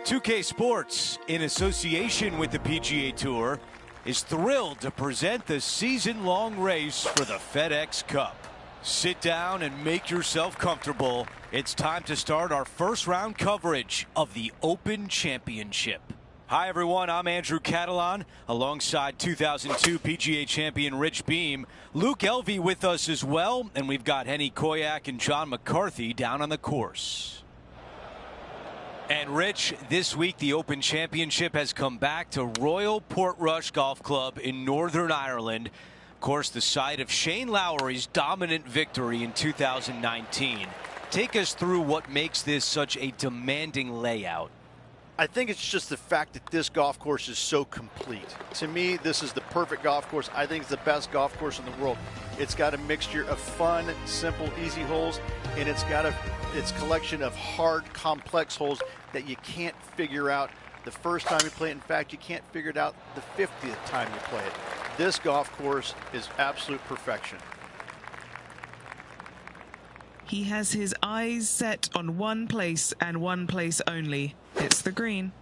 2K Sports, in association with the PGA Tour, is thrilled to present the season-long race for the FedEx Cup. Sit down and make yourself comfortable. It's time to start our first round coverage of the Open Championship. Hi everyone, I'm Andrew Catalon, alongside 2002 PGA champion Rich Beem. Luke Elvy with us as well, and we've got Henny Koyak and John McCarthy down on the course. And Rich, this week the Open Championship has come back to Royal Portrush Golf Club in Northern Ireland. Of course, the site of Shane Lowry's dominant victory in 2019. Take us through what makes this such a demanding layout. I think it's just the fact that this golf course is so complete. To me, this is the perfect golf course. I think it's the best golf course in the world. It's got a mixture of fun, simple, easy holes, and it's got its collection of hard, complex holes that you can't figure out the first time you play it. In fact, you can't figure it out the 50th time you play it. This golf course is absolute perfection. He has his eyes set on one place and one place only. It's the green.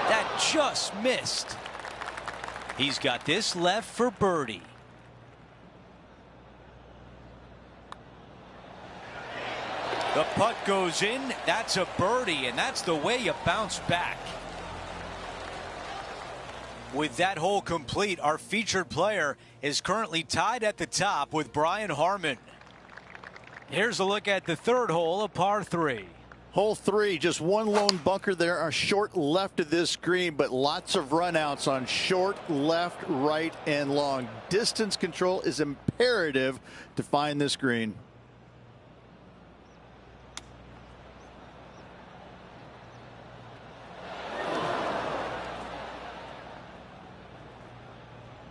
That just missed. He's got this left for birdie. The putt goes in. That's a birdie, and that's the way you bounce back. With that hole complete, our featured player is currently tied at the top with Brian Harman. Here's a look at the third hole, a par 3. Hole 3, just one lone bunker there, a short left of this green, but lots of runouts on short, left, right, and long. Distance control is imperative to find this green.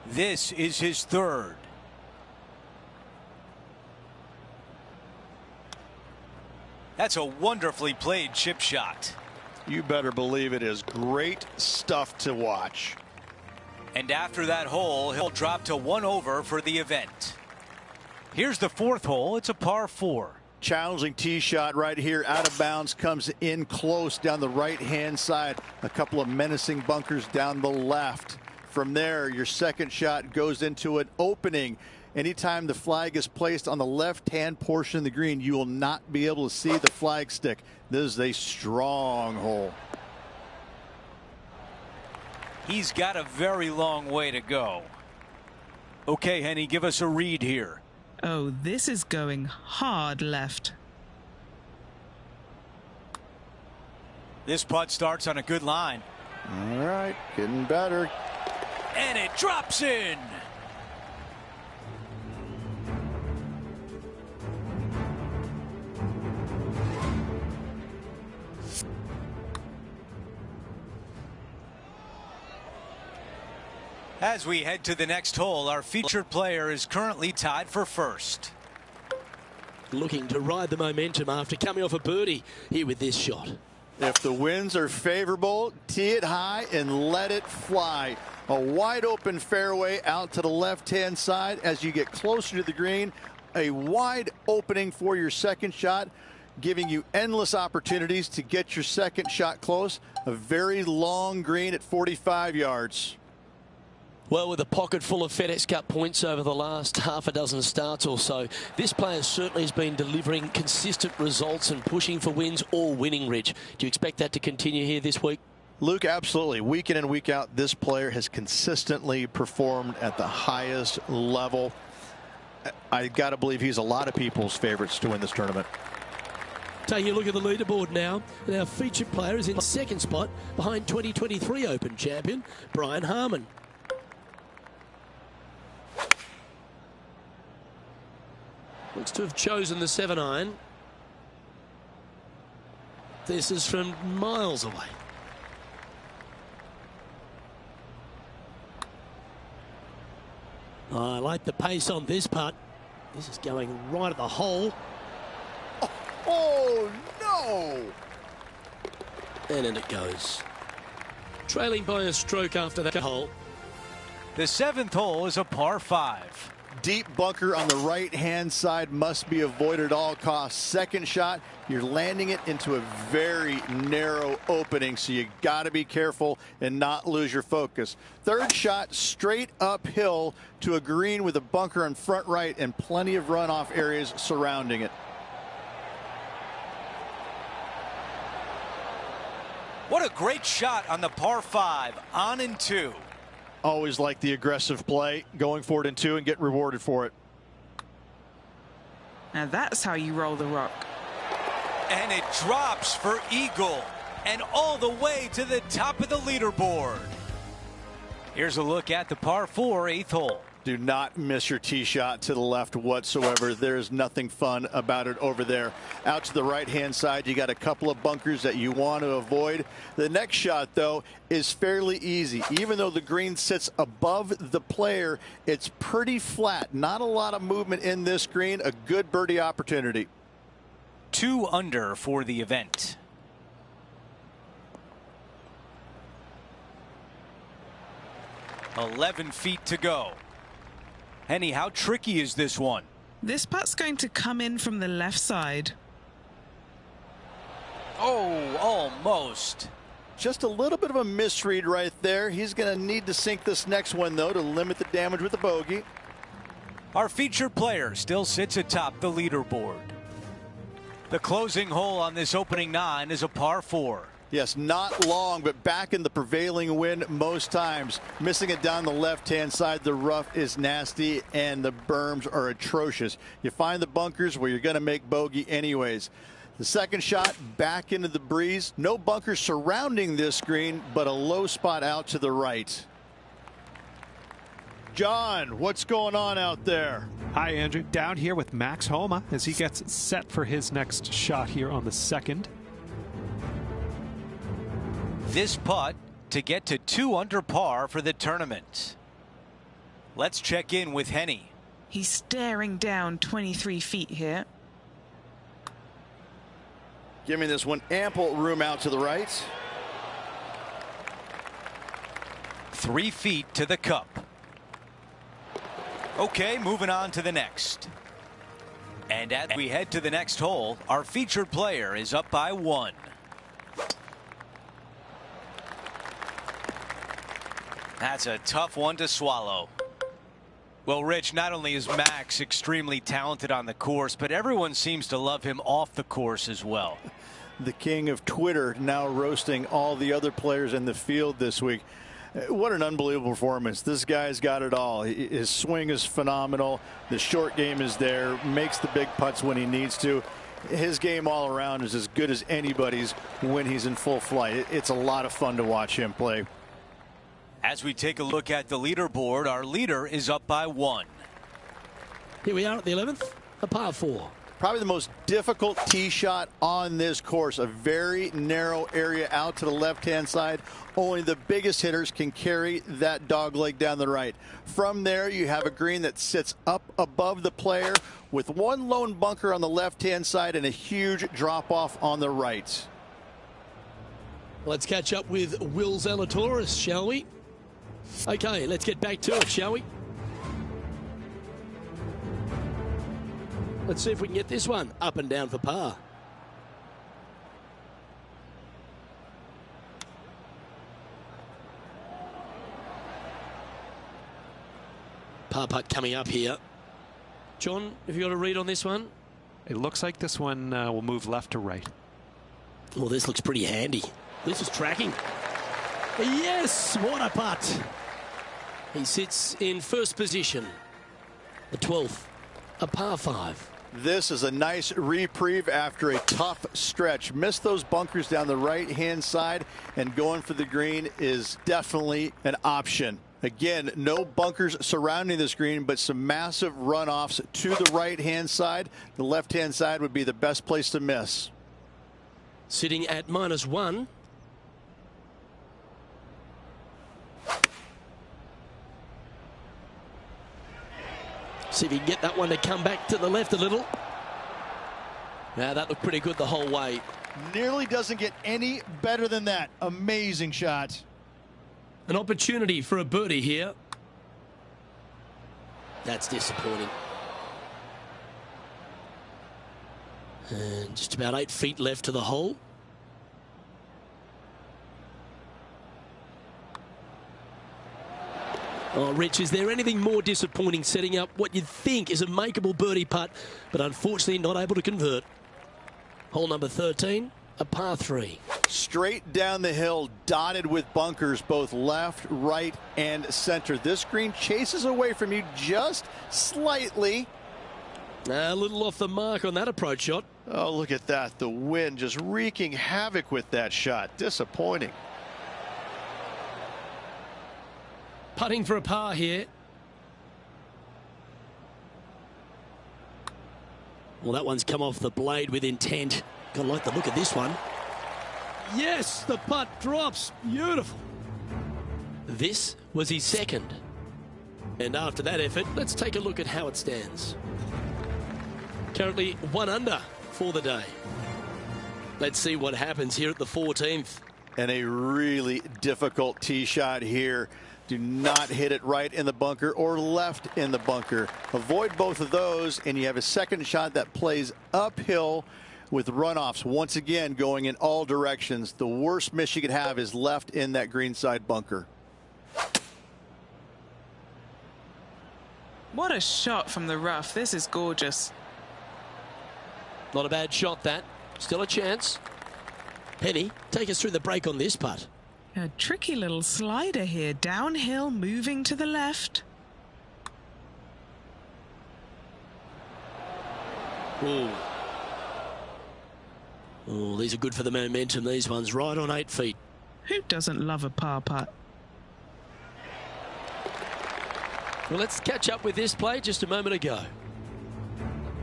This is his third. That's a wonderfully played chip shot. You better believe it is great stuff to watch. And after that hole, he'll drop to 1 over for the event. Here's the fourth hole. It's a par 4. Challenging tee shot right here, out of bounds, comes in close down the right-hand side. A couple of menacing bunkers down the left. From there, your second shot goes into an opening. Anytime the flag is placed on the left-hand portion of the green, you will not be able to see the flag stick. This is a strong hole. He's got a very long way to go. Okay, Henny, give us a read here. Oh, this is going hard left. This putt starts on a good line. All right, getting better. And it drops in. As we head to the next hole, our featured player is currently tied for first. Looking to ride the momentum after coming off a birdie here with this shot. If the winds are favorable, tee it high and let it fly. A wide open fairway out to the left-hand side. As you get closer to the green, a wide opening for your second shot, giving you endless opportunities to get your second shot close. A very long green at 45 yards. Well, with a pocket full of FedEx Cup points over the last half a dozen starts or so, this player certainly has been delivering consistent results and pushing for wins or winning, Rich. Do you expect that to continue here this week? Luke, absolutely. Week in and week out, this player has consistently performed at the highest level. I got to believe he's a lot of people's favorites to win this tournament. Taking a look at the leaderboard now, and our featured player is in second spot behind 2023 Open champion Brian Harman. Looks to have chosen the 7-iron. This is from miles away. I like the pace on this putt. This is going right at the hole. Oh no! And in it goes. Trailing by a stroke after that hole. The 7th hole is a par 5. Deep bunker on the right-hand side must be avoided at all costs. Second shot, you're landing it into a very narrow opening, so you got to be careful and not lose your focus. Third shot, straight uphill to a green with a bunker on front right and plenty of runoff areas surrounding it. What a great shot on the par 5, on and 2. Always like the aggressive play, going for it in 2 and get rewarded for it. Now that's how you roll the rock. And it drops for eagle and all the way to the top of the leaderboard. Here's a look at the par 4 8th hole. Do not miss your tee shot to the left whatsoever. There's nothing fun about it over there. Out to the right-hand side, you got a couple of bunkers that you want to avoid. The next shot, though, is fairly easy. Even though the green sits above the player, it's pretty flat. Not a lot of movement in this green. A good birdie opportunity. 2 under for the event. "11 feet to go." Henny, how tricky is this one? This putt's going to come in from the left side. Oh, almost. Just a little bit of a misread right there. He's going to need to sink this next one, though, to limit the damage with the bogey. Our featured player still sits atop the leaderboard. The closing hole on this opening 9 is a par 4. Yes, not long, but back in the prevailing wind most times. Missing it down the left-hand side. The rough is nasty, and the berms are atrocious. You find the bunkers where you're going to make bogey anyways. The second shot back into the breeze. No bunkers surrounding this green, but a low spot out to the right. John, what's going on out there? Hi, Andrew. Down here with Max Homa as he gets set for his next shot here on the 2nd. This putt to get to 2 under par for the tournament. Let's check in with Henny. He's staring down 23 feet here. Giving this one ample room out to the right. 3 feet to the cup. Okay, moving on to the next. And as we head to the next hole, our featured player is up by 1. That's a tough one to swallow. Well, Rich, not only is Max extremely talented on the course, but everyone seems to love him off the course as well. The king of Twitter now roasting all the other players in the field this week. What an unbelievable performance. This guy's got it all. His swing is phenomenal. The short game is there. Makes the big putts when he needs to. His game all around is as good as anybody's when he's in full flight. It's a lot of fun to watch him play. As we take a look at the leaderboard, our leader is up by 1. Here we are at the 11th, a par 4. Probably the most difficult tee shot on this course. A very narrow area out to the left-hand side. Only the biggest hitters can carry that dog leg down the right. From there, you have a green that sits up above the player with one lone bunker on the left-hand side and a huge drop-off on the right. Let's catch up with Will Zalatoris, shall we? Okay, let's get back to it, shall we? Let's see if we can get this one up and down for par. Par putt coming up here. John, have you got a read on this one? It looks like this one will move left to right. Well, this looks pretty handy. This is tracking. Yes, what a putt. He sits in first position. The 12th, a par 5. This is a nice reprieve after a tough stretch. Missed those bunkers down the right-hand side, and going for the green is definitely an option. Again, no bunkers surrounding this green, but some massive runoffs to the right-hand side. The left-hand side would be the best place to miss. Sitting at -1. See if he can get that one to come back to the left a little. Now that looked pretty good the whole way. Nearly doesn't get any better than that. Amazing shot. An opportunity for a birdie here. That's disappointing. And just about 8 feet left to the hole. Oh, Rich, is there anything more disappointing setting up what you'd think is a makeable birdie putt, but unfortunately not able to convert? Hole number 13, a par 3. Straight down the hill, dotted with bunkers, both left, right, and center. This green chases away from you just slightly. A little off the mark on that approach shot. Oh, look at that. The wind just wreaking havoc with that shot. Disappointing. Putting for a par here. Well, that one's come off the blade with intent. Gotta like the look of this one. Yes, the putt drops. Beautiful. This was his second. And after that effort, let's take a look at how it stands. Currently 1 under for the day. Let's see what happens here at the 14th. And a really difficult tee shot here. Do not hit it right in the bunker or left in the bunker. Avoid both of those, and you have a second shot that plays uphill with runoffs once again going in all directions. The worst miss you could have is left in that greenside bunker. What a shot from the rough. This is gorgeous. Not a bad shot, that. Still a chance. Penny, take us through the break on this putt. A tricky little slider here. Downhill, moving to the left. Ooh. Oh, these are good for the momentum, these ones. Right on 8 feet. Who doesn't love a par putt? Well, let's catch up with this play just a moment ago.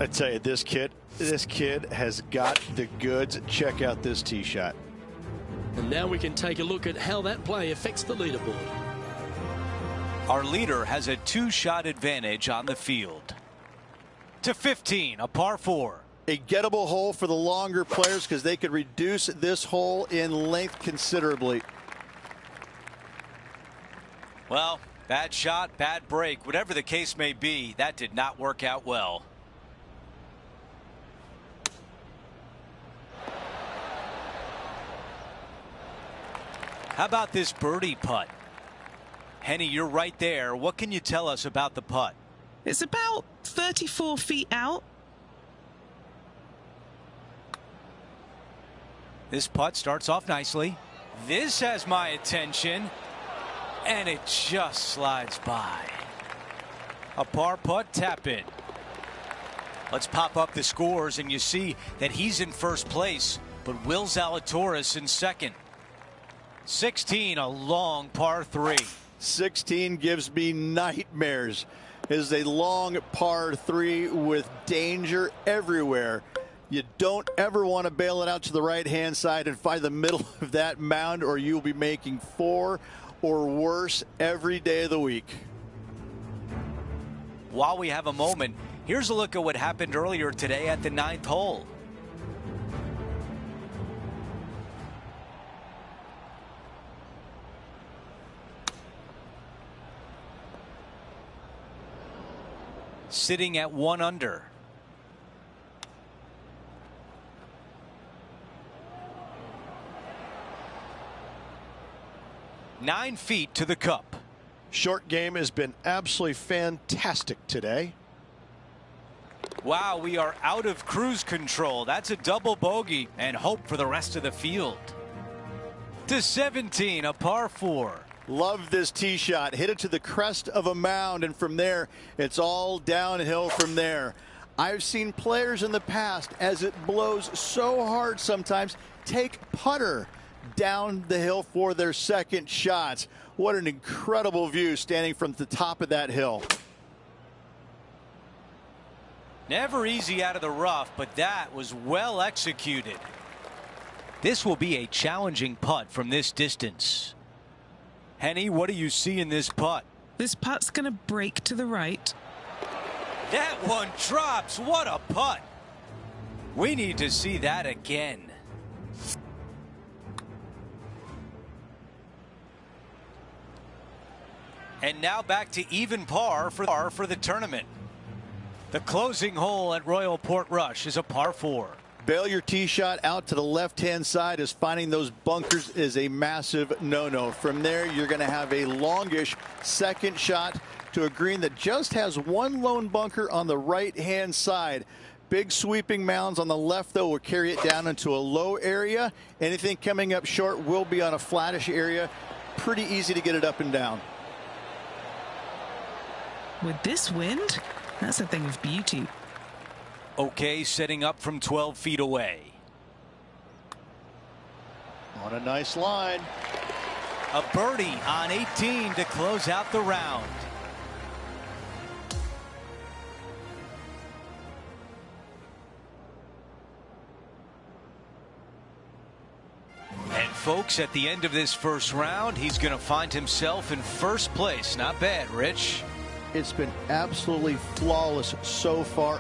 I tell you, this kid has got the goods. Check out this tee shot. And now we can take a look at how that play affects the leaderboard. Our leader has a 2-shot advantage on the field. To 15, a par 4. A gettable hole for the longer players because they could reduce this hole in length considerably. Well, bad shot, bad break. Whatever the case may be, that did not work out well. How about this birdie putt? Henny, you're right there. What can you tell us about the putt? It's about 34 feet out. This putt starts off nicely. This has my attention. And it just slides by. A par putt, tap in. Let's pop up the scores, and you see that he's in first place, but Will Zalatoris in second. 16, a long par 3. 16 gives me nightmares. It is a long par 3 with danger everywhere. You don't ever want to bail it out to the right-hand side and find the middle of that mound, or you'll be making 4 or worse every day of the week. While we have a moment, here's a look at what happened earlier today at the 9th hole. Sitting at 1 under. Nine feet to the cup. Short game has been absolutely fantastic today. Wow, we are out of cruise control. That's a double bogey and hope for the rest of the field. To 17, a par 4. Love this tee shot. Hit it to the crest of a mound, and from there, it's all downhill from there. I've seen players in the past, as it blows so hard sometimes, take putter down the hill for their second shots. What an incredible view standing from the top of that hill. Never easy out of the rough, but that was well executed. This will be a challenging putt from this distance. Henny, what do you see in this putt? This putt's going to break to the right. That one drops. What a putt. We need to see that again. And now back to even par for the tournament. The closing hole at Royal Portrush is a par 4. Bail your tee shot out to the left-hand side, as finding those bunkers is a massive no-no. From there, you're going to have a longish second shot to a green that just has one lone bunker on the right-hand side. Big sweeping mounds on the left, though, will carry it down into a low area. Anything coming up short will be on a flattish area. Pretty easy to get it up and down. With this wind, that's a thing of beauty. Okay, setting up from 12 feet away. On a nice line. A birdie on 18 to close out the round. And folks, at the end of this first round, he's going to find himself in first place. Not bad, Rich. It's been absolutely flawless so far.